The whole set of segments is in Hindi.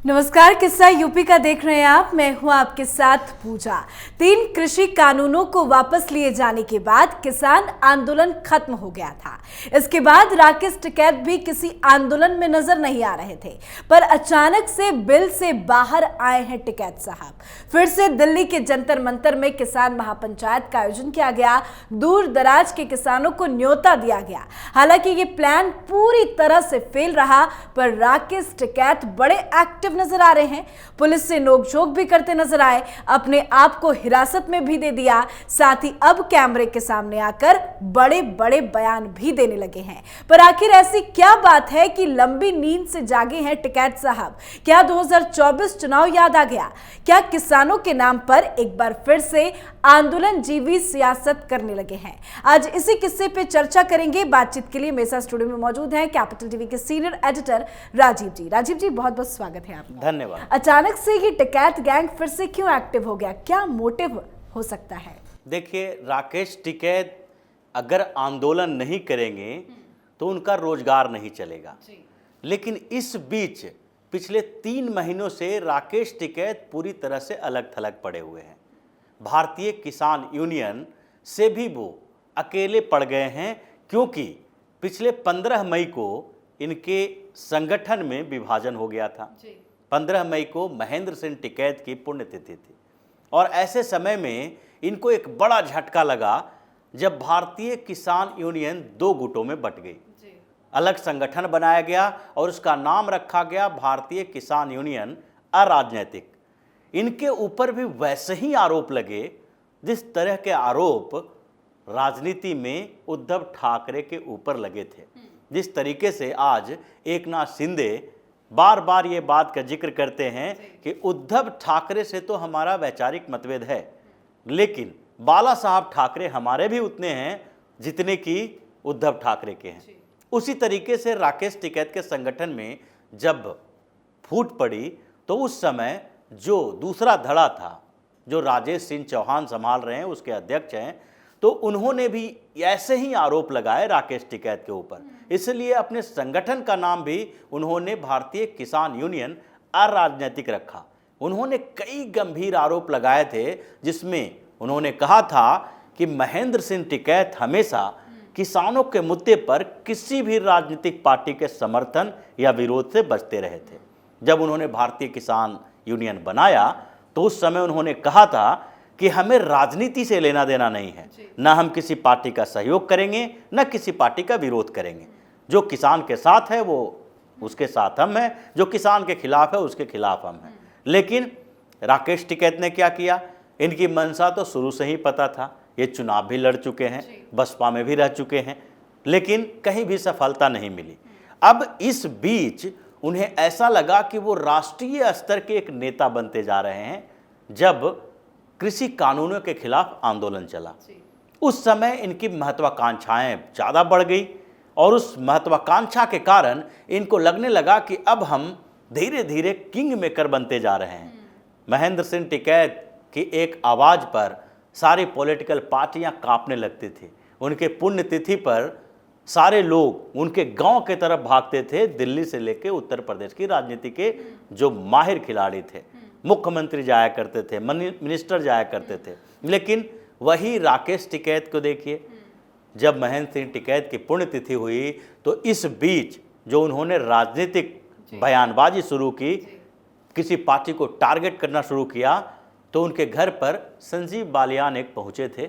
नमस्कार, किस्सा यूपी का देख रहे हैं आप। मैं हूं आपके साथ पूजा। 3 कृषि कानूनों को वापस लिए जाने के बाद किसान आंदोलन खत्म हो गया था। इसके बाद राकेश टिकैत भी किसी आंदोलन में नजर नहीं आ रहे थे, पर अचानक से बिल से बाहर आए हैं टिकैत साहब। फिर से दिल्ली के जंतर मंतर में किसान महापंचायत का आयोजन किया गया। दूर दराज के किसानों को न्योता दिया गया। हालांकि ये प्लान पूरी तरह से फेल रहा, पर राकेश टिकैत बड़े एक्टिव नजर आ रहे हैं। पुलिस से नोकझोंक भी करते नजर आए, अपने आप को हिरासत में भी दे दिया। साथ ही अब कैमरे के सामने आकर बड़े बड़े बयान भी देने लगे हैं। पर आखिर ऐसी क्या बात है कि लंबी नींद से जागे हैं टिकैत साहब? क्या 2024 चुनाव याद आ गया? क्या किसानों के नाम पर एक बार फिर से आंदोलन जीवी सियासत करने लगे हैं? आज इसी किस्से पे चर्चा करेंगे। बातचीत के लिए मेरे साथ स्टूडियो में मौजूद हैं कैपिटल टीवी के सीनियर एडिटर राजीव जी। राजीव जी, बहुत बहुत स्वागत है आपका। धन्यवाद। अचानक से ही टिकैत गैंग फिर से क्यों एक्टिव हो गया? क्या मोटिव हो सकता है? देखिए, राकेश टिकैत अगर आंदोलन नहीं करेंगे तो उनका रोजगार नहीं चलेगा। लेकिन इस बीच पिछले 3 महीनों से राकेश टिकैत पूरी तरह से अलग थलग पड़े हुए हैं। भारतीय किसान यूनियन से भी वो अकेले पड़ गए हैं, क्योंकि पिछले 15 मई को इनके संगठन में विभाजन हो गया था। 15 मई को महेंद्र सिंह टिकैत की पुण्यतिथि थी और ऐसे समय में इनको एक बड़ा झटका लगा जब भारतीय किसान यूनियन 2 गुटों में बंट गई। अलग संगठन बनाया गया और उसका नाम रखा गया भारतीय किसान यूनियन अराजनैतिक। इनके ऊपर भी वैसे ही आरोप लगे जिस तरह के आरोप राजनीति में उद्धव ठाकरे के ऊपर लगे थे। जिस तरीके से आज एकनाथ शिंदे बार बार ये बात का जिक्र करते हैं कि उद्धव ठाकरे से तो हमारा वैचारिक मतभेद है, लेकिन बाला साहब ठाकरे हमारे भी उतने हैं जितने कि उद्धव ठाकरे के हैं। उसी तरीके से राकेश टिकैत के संगठन में जब फूट पड़ी तो उस समय जो दूसरा धड़ा था, जो राजेश सिंह चौहान संभाल रहे हैं, उसके अध्यक्ष हैं, तो उन्होंने भी ऐसे ही आरोप लगाए राकेश टिकैत के ऊपर। इसलिए अपने संगठन का नाम भी उन्होंने भारतीय किसान यूनियन अराजनैतिक रखा। उन्होंने कई गंभीर आरोप लगाए थे, जिसमें उन्होंने कहा था कि महेंद्र सिंह टिकैत हमेशा किसानों के मुद्दे पर किसी भी राजनीतिक पार्टी के समर्थन या विरोध से बचते रहे थे। जब उन्होंने भारतीय किसान यूनियन बनाया तो उस समय उन्होंने कहा था कि हमें राजनीति से लेना देना नहीं है, ना हम किसी पार्टी का सहयोग करेंगे, ना किसी पार्टी का विरोध करेंगे। जो किसान के साथ है वो उसके साथ हम हैं, जो किसान के खिलाफ है उसके खिलाफ हम हैं। लेकिन राकेश टिकैत ने क्या किया? इनकी मंशा तो शुरू से ही पता था। ये चुनाव भी लड़ चुके हैं, बसपा में भी रह चुके हैं, लेकिन कहीं भी सफलता नहीं मिली। अब इस बीच उन्हें ऐसा लगा कि वो राष्ट्रीय स्तर के एक नेता बनते जा रहे हैं, जब कृषि कानूनों के खिलाफ आंदोलन चला। उस समय इनकी महत्वाकांक्षाएं ज़्यादा बढ़ गई और उस महत्वाकांक्षा के कारण इनको लगने लगा कि अब हम धीरे धीरे किंग मेकर बनते जा रहे हैं। महेंद्र सिंह टिकैत की एक आवाज़ पर सारी पॉलिटिकल पार्टियां कांपने लगती थी। उनके पुण्यतिथि पर सारे लोग उनके गांव के तरफ भागते थे। दिल्ली से लेकर उत्तर प्रदेश की राजनीति के जो माहिर खिलाड़ी थे, मुख्यमंत्री जाया करते थे, मिनिस्टर जाया करते थे। लेकिन वही राकेश टिकैत को देखिए, जब महेंद्र सिंह टिकैत की पुण्यतिथि हुई तो इस बीच जो उन्होंने राजनीतिक बयानबाजी शुरू की, किसी पार्टी को टारगेट करना शुरू किया, तो उनके घर पर संजीव बालियान एक पहुँचे थे,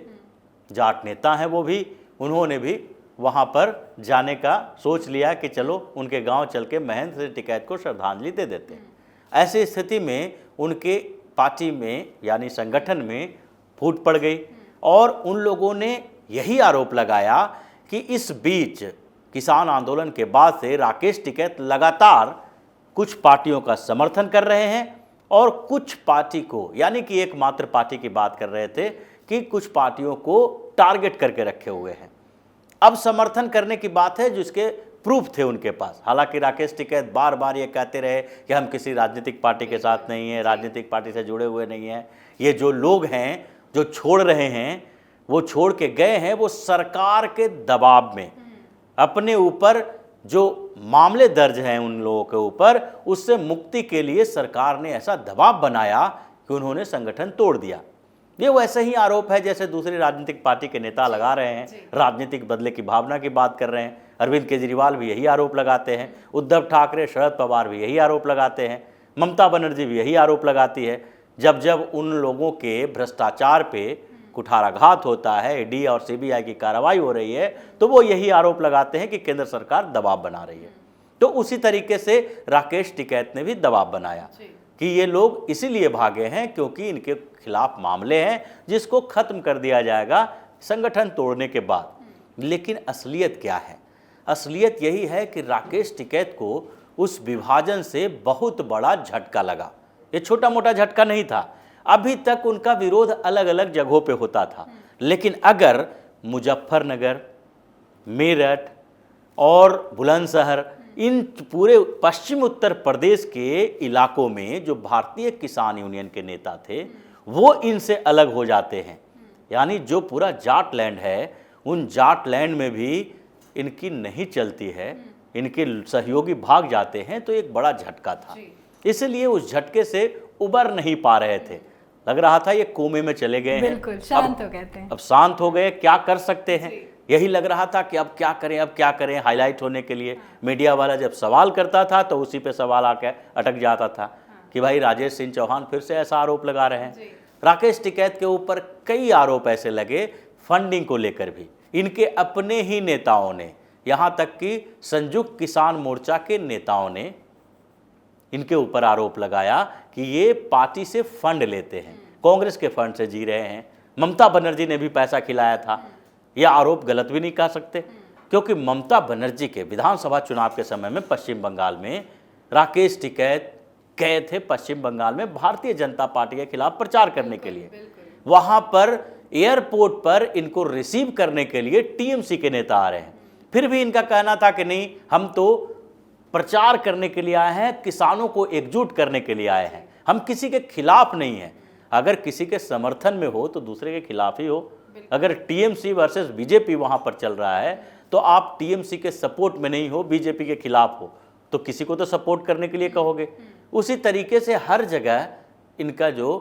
जाट नेता हैं वो भी। उन्होंने भी वहाँ पर जाने का सोच लिया कि चलो उनके गांव चल के महेंद्र सिंह टिकैत को श्रद्धांजलि दे देते हैं। ऐसी स्थिति में उनके पार्टी में यानी संगठन में फूट पड़ गई और उन लोगों ने यही आरोप लगाया कि इस बीच किसान आंदोलन के बाद से राकेश टिकैत लगातार कुछ पार्टियों का समर्थन कर रहे हैं और कुछ पार्टी को, यानी कि एकमात्र पार्टी की बात कर रहे थे, कि कुछ पार्टियों को टारगेट करके रखे हुए हैं। अब समर्थन करने की बात है जिसके प्रूफ थे उनके पास। हालांकि राकेश टिकैत बार बार ये कहते रहे कि हम किसी राजनीतिक पार्टी के साथ नहीं हैं, राजनीतिक पार्टी से जुड़े हुए नहीं हैं। ये जो लोग हैं जो छोड़ रहे हैं, वो छोड़ के गए हैं वो सरकार के दबाव में, अपने ऊपर जो मामले दर्ज हैं उन लोगों के ऊपर, उससे मुक्ति के लिए सरकार ने ऐसा दबाव बनाया कि उन्होंने संगठन तोड़ दिया। ये वैसे ही आरोप है जैसे दूसरी राजनीतिक पार्टी के नेता लगा रहे हैं, राजनीतिक बदले की भावना की बात कर रहे हैं। अरविंद केजरीवाल भी यही आरोप लगाते हैं, उद्धव ठाकरे, शरद पवार भी यही आरोप लगाते हैं, ममता बनर्जी भी यही आरोप लगाती है। जब जब उन लोगों के भ्रष्टाचार पे कुठाराघात होता है, ईडी और सीबीआई की कार्रवाई हो रही है, तो वो यही आरोप लगाते हैं कि केंद्र सरकार दबाव बना रही है। तो उसी तरीके से राकेश टिकैत ने भी दबाव बनाया कि ये लोग इसीलिए भागे हैं क्योंकि इनके खिलाफ मामले हैं जिसको खत्म कर दिया जाएगा संगठन तोड़ने के बाद। लेकिन असलियत क्या है? असलियत यही है कि राकेश टिकैत को उस विभाजन से बहुत बड़ा झटका लगा। ये छोटा मोटा झटका नहीं था। अभी तक उनका विरोध अलग अलग जगहों पे होता था, लेकिन अगर मुजफ्फरनगर, मेरठ और बुलंदशहर, इन पूरे पश्चिम उत्तर प्रदेश के इलाकों में जो भारतीय किसान यूनियन के नेता थे वो इनसे अलग हो जाते हैं, यानी जो पूरा जाट लैंड है उन जाट लैंड में भी इनकी नहीं चलती है, इनके सहयोगी भाग जाते हैं, तो एक बड़ा झटका था। इसलिए उस झटके से उबर नहीं पा रहे थे। लग रहा था ये कोमे में चले गए हैं, बिल्कुल शांत हो गए थे। अब शांत हो गए, क्या कर सकते हैं, यही लग रहा था कि अब क्या करें, अब क्या करें। हाईलाइट होने के लिए मीडिया वाला जब सवाल करता था तो उसी पे सवाल आके अटक जाता था कि भाई राजेश सिंह चौहान फिर से ऐसा आरोप लगा रहे हैं। राकेश टिकैत के ऊपर कई आरोप ऐसे लगे फंडिंग को लेकर भी। इनके अपने ही नेताओं ने, यहाँ तक कि संयुक्त किसान मोर्चा के नेताओं ने इनके ऊपर आरोप लगाया कि ये पार्टी से फंड लेते हैं, कांग्रेस के फंड से जी रहे हैं। ममता बनर्जी ने भी पैसा खिलाया था। यह आरोप गलत भी नहीं कह सकते, क्योंकि ममता बनर्जी के विधानसभा चुनाव के समय में पश्चिम बंगाल में राकेश टिकैत गए थे पश्चिम बंगाल में भारतीय जनता पार्टी के खिलाफ प्रचार करने के लिए। वहां पर एयरपोर्ट पर इनको रिसीव करने के लिए टीएमसी के नेता आ रहे हैं। फिर भी इनका कहना था कि नहीं, हम तो प्रचार करने के लिए आए हैं, किसानों को एकजुट करने के लिए आए हैं, हम किसी के खिलाफ नहीं हैं। अगर किसी के समर्थन में हो तो दूसरे के खिलाफ ही हो। अगर टीएमसी वर्सेस बीजेपी वहां पर चल रहा है तो आप टीएमसी के सपोर्ट में नहीं हो, बीजेपी के खिलाफ हो, तो किसी को तो सपोर्ट करने के लिए कहोगे। उसी तरीके से हर जगह इनका जो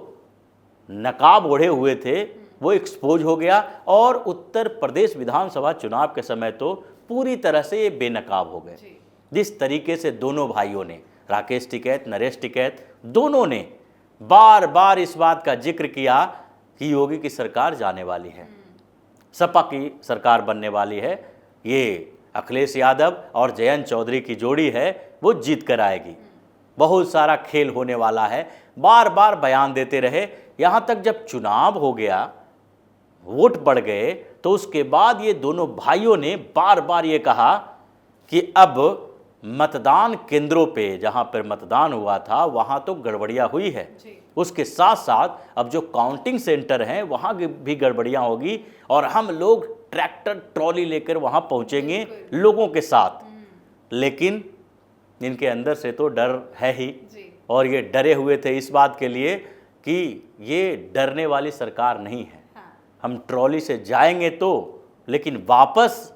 नकाब ओढ़े हुए थे वो एक्सपोज हो गया, और उत्तर प्रदेश विधानसभा चुनाव के समय तो पूरी तरह से ये बेनकाब हो गए। जिस तरीके से दोनों भाइयों ने, राकेश टिकैत, नरेश टिकैत, दोनों ने बार बार इस बात का जिक्र किया कि योगी की सरकार जाने वाली है, सपा की सरकार बनने वाली है, ये अखिलेश यादव और जयंत चौधरी की जोड़ी है वो जीत कर आएगी, बहुत सारा खेल होने वाला है, बार बार बयान देते रहे। यहाँ तक जब चुनाव हो गया, वोट बढ़ गए, तो उसके बाद ये दोनों भाइयों ने बार बार ये कहा कि अब मतदान केंद्रों पे, जहाँ पर मतदान हुआ था वहाँ तो गड़बड़ियाँ हुई है, उसके साथ साथ अब जो काउंटिंग सेंटर हैं वहाँ भी गड़बड़ियाँ होगी, और हम लोग ट्रैक्टर ट्रॉली लेकर वहाँ पहुँचेंगे लोगों के साथ। लेकिन इनके अंदर से तो डर है ही, और ये डरे हुए थे इस बात के लिए कि ये डरने वाली सरकार नहीं है। हम ट्रॉली से जाएंगे तो, लेकिन वापस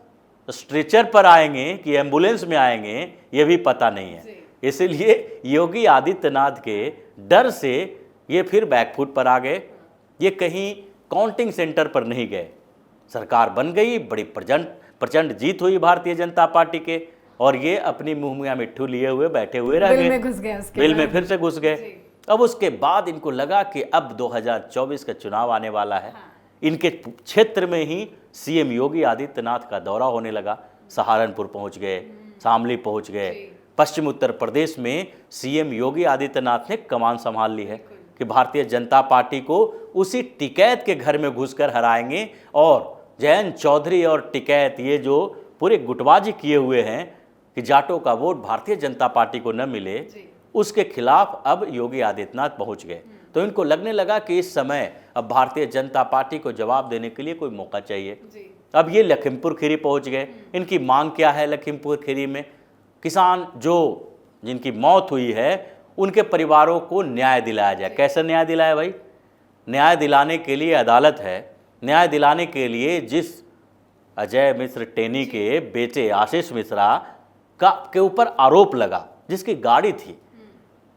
स्ट्रेचर पर आएंगे कि एम्बुलेंस में आएंगे ये भी पता नहीं है। इसलिए योगी आदित्यनाथ के डर से ये फिर बैकफुट पर आ गए। ये कहीं काउंटिंग सेंटर पर नहीं गए। सरकार बन गई, बड़ी प्रचंड जीत हुई भारतीय जनता पार्टी के, और ये अपनी मुंह में मिट्ठू लिए हुए बैठे हुए रह गए, बिल में फिर से घुस गए। अब उसके बाद इनको लगा कि अब 2024 का चुनाव आने वाला है। इनके क्षेत्र में ही सीएम योगी आदित्यनाथ का दौरा होने लगा। सहारनपुर पहुंच गए, शामली पहुंच गए। पश्चिम उत्तर प्रदेश में सीएम योगी आदित्यनाथ ने कमान संभाल ली है कि भारतीय जनता पार्टी को उसी टिकैत के घर में घुसकर हराएंगे, और जयंत चौधरी और टिकैत ये जो पूरे गुटबाजी किए हुए हैं कि जाटों का वोट भारतीय जनता पार्टी को न मिले, उसके खिलाफ अब योगी आदित्यनाथ पहुंच गए। तो इनको लगने लगा कि इस समय अब भारतीय जनता पार्टी को जवाब देने के लिए कोई मौका चाहिए। अब ये लखीमपुर खीरी पहुंच गए। इनकी मांग क्या है? लखीमपुर खीरी में किसान जिनकी मौत हुई है उनके परिवारों को न्याय दिलाया जाए। कैसे न्याय दिलाए भाई? न्याय दिलाने के लिए अदालत है। न्याय दिलाने के लिए जिस अजय मिश्र टेनी के बेटे आशीष मिश्रा के ऊपर आरोप लगा, जिसकी गाड़ी थी,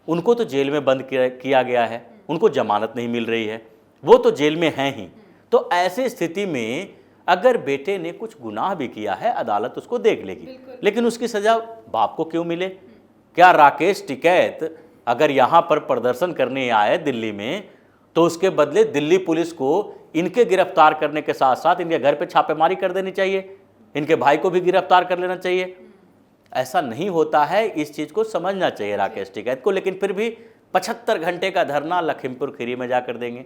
उनको तो जेल में बंद किया गया है, उनको जमानत नहीं मिल रही है, वो तो जेल में हैं ही। तो ऐसी स्थिति में अगर बेटे ने कुछ गुनाह भी किया है, अदालत उसको देख लेगी, लेकिन उसकी सजा बाप को क्यों मिले? क्या राकेश टिकैत अगर यहाँ पर प्रदर्शन करने आए दिल्ली में, तो उसके बदले दिल्ली पुलिस को इनके गिरफ्तार करने के साथ साथ इनके घर पे छापेमारी कर देनी चाहिए, इनके भाई को भी गिरफ्तार कर लेना चाहिए? ऐसा नहीं होता है, इस चीज़ को समझना चाहिए राकेश टिकैत को। लेकिन फिर भी 75 घंटे का धरना लखीमपुर खीरी में जाकर देंगे,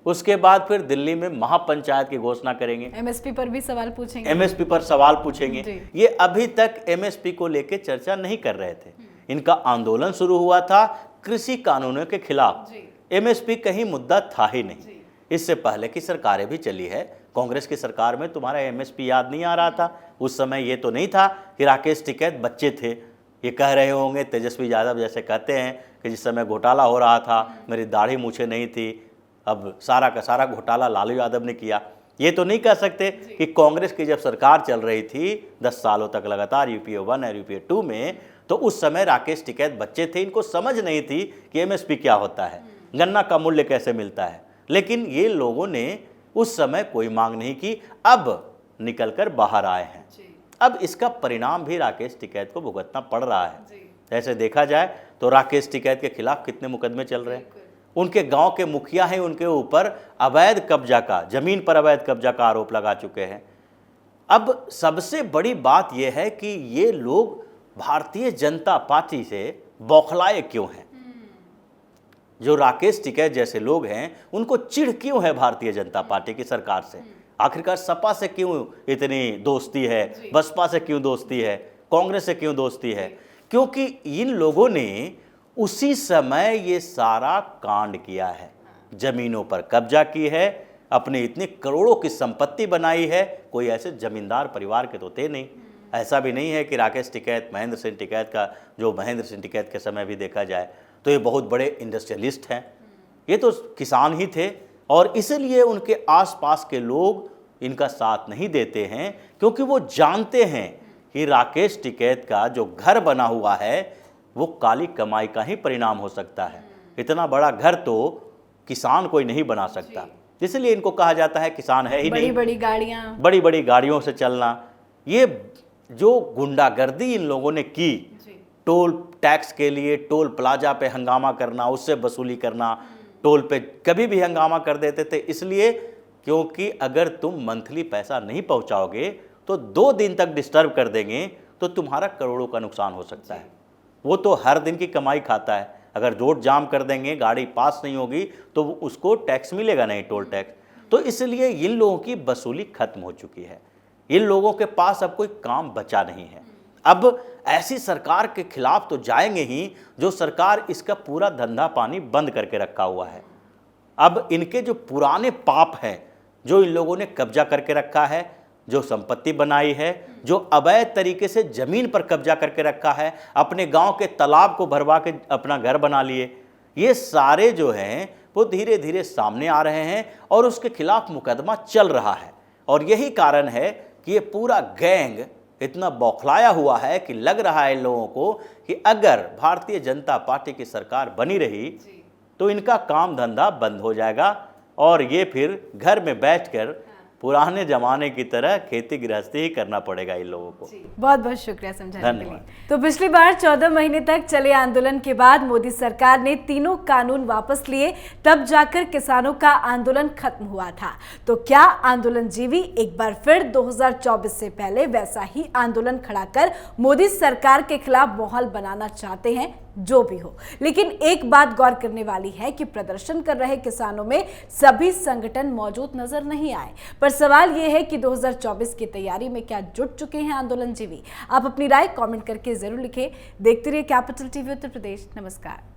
उसके बाद फिर दिल्ली में महापंचायत की घोषणा करेंगे, एमएसपी पर भी सवाल पूछेंगे, एमएसपी पर सवाल पूछेंगे। ये अभी तक एमएसपी को लेकर चर्चा नहीं कर रहे थे। इनका आंदोलन शुरू हुआ था कृषि कानूनों के खिलाफ, एमएसपी कहीं मुद्दा था ही नहीं। इससे पहले की सरकारें भी चली है, कांग्रेस की सरकार में तुम्हारा एमएसपी याद नहीं आ रहा था? उस समय ये तो नहीं था कि राकेश टिकैत बच्चे थे। ये कह रहे होंगे तेजस्वी यादव जैसे कहते हैं कि जिस समय घोटाला हो रहा था मेरी दाढ़ी मूछें नहीं थी, अब सारा का सारा घोटाला लालू यादव ने किया। ये तो नहीं कह सकते कि कांग्रेस की जब सरकार चल रही थी 10 सालों तक लगातार यूपीए 1 और यूपीए 2 में, तो उस समय राकेश टिकैत बच्चे थे, इनको समझ नहीं थी कि एमएसपी क्या होता है, गन्ना का मूल्य कैसे मिलता है। लेकिन ये लोगों ने उस समय कोई मांग नहीं की, अब निकलकर बाहर आए हैं। अब इसका परिणाम भी राकेश टिकैत को भुगतना पड़ रहा है। ऐसे देखा जाए तो राकेश टिकैत के खिलाफ कितने मुकदमे चल रहे हैं। उनके गांव के मुखिया हैं, उनके ऊपर अवैध कब्जा का, जमीन पर अवैध कब्जा का आरोप लगा चुके हैं। अब सबसे बड़ी बात यह है कि ये लोग भारतीय जनता पार्टी से बौखलाए क्यों हैं? जो राकेश टिकैत जैसे लोग हैं उनको चिढ़ क्यों है भारतीय जनता पार्टी की सरकार से? आखिरकार सपा से क्यों इतनी दोस्ती है, बसपा से क्यों दोस्ती है, कांग्रेस से क्यों दोस्ती है? क्योंकि इन लोगों ने उसी समय ये सारा कांड किया है, जमीनों पर कब्जा की है, अपने इतने करोड़ों की संपत्ति बनाई है। कोई ऐसे जमींदार परिवार के तो थे नहीं। ऐसा भी नहीं है कि राकेश टिकैत महेंद्र सिंह टिकैत का, जो महेंद्र सिंह टिकैत के समय भी देखा जाए तो ये बहुत बड़े इंडस्ट्रियलिस्ट हैं, ये तो किसान ही थे। और इसलिए उनके आसपास के लोग इनका साथ नहीं देते हैं, क्योंकि वो जानते हैं कि राकेश टिकैत का जो घर बना हुआ है वो काली कमाई का ही परिणाम हो सकता है। इतना बड़ा घर तो किसान कोई नहीं बना सकता, इसलिए इनको कहा जाता है किसान है ही नहीं। बड़ी बड़ी गाड़ियों से चलना, ये जो गुंडागर्दी इन लोगों ने की, टोल टैक्स के लिए टोल प्लाजा पे हंगामा करना, उससे वसूली करना, टोल पे कभी भी हंगामा कर देते थे। इसलिए क्योंकि अगर तुम मंथली पैसा नहीं पहुंचाओगे तो 2 दिन तक डिस्टर्ब कर देंगे, तो तुम्हारा करोड़ों का नुकसान हो सकता है। वो तो हर दिन की कमाई खाता है, अगर रोड जाम कर देंगे, गाड़ी पास नहीं होगी तो उसको टैक्स मिलेगा नहीं, टोल टैक्स। तो इसलिए इन लोगों की वसूली खत्म हो चुकी है, इन लोगों के पास अब कोई काम बचा नहीं है। अब ऐसी सरकार के खिलाफ तो जाएंगे ही जो सरकार इसका पूरा धंधा पानी बंद करके रखा हुआ है। अब इनके जो पुराने पाप हैं, जो इन लोगों ने कब्जा करके रखा है, जो संपत्ति बनाई है, जो अवैध तरीके से जमीन पर कब्जा करके रखा है, अपने गांव के तालाब को भरवा के अपना घर बना लिए, ये सारे जो हैं वो धीरे धीरे सामने आ रहे हैं और उसके खिलाफ मुकदमा चल रहा है। और यही कारण है कि ये पूरा गैंग इतना बौखलाया हुआ है कि लग रहा है इन लोगों को कि अगर भारतीय जनता पार्टी की सरकार बनी रही तो इनका काम धंधा बंद हो जाएगा और ये फिर घर में बैठकर पुराने जमाने की तरह खेती गृहस्थी ही करना पड़ेगा इन लोगों को। बहुत बहुत शुक्रिया समझाने के लिए। तो पिछली बार 14 महीने तक चले आंदोलन के बाद मोदी सरकार ने तीनों कानून वापस लिए, तब जाकर किसानों का आंदोलन खत्म हुआ था। तो क्या आंदोलनजीवी एक बार फिर 2024 से पहले वैसा ही आंदोलन खड़ा कर मोदी सरकार के खिलाफ माहौल बनाना चाहते हैं? जो भी हो, लेकिन एक बात गौर करने वाली है कि प्रदर्शन कर रहे किसानों में सभी संगठन मौजूद नजर नहीं आए। पर सवाल यह है कि 2024 की तैयारी में क्या जुट चुके हैं आंदोलनजीवी? आप अपनी राय कमेंट करके जरूर लिखें। देखते रहिए कैपिटल टीवी उत्तर प्रदेश। नमस्कार।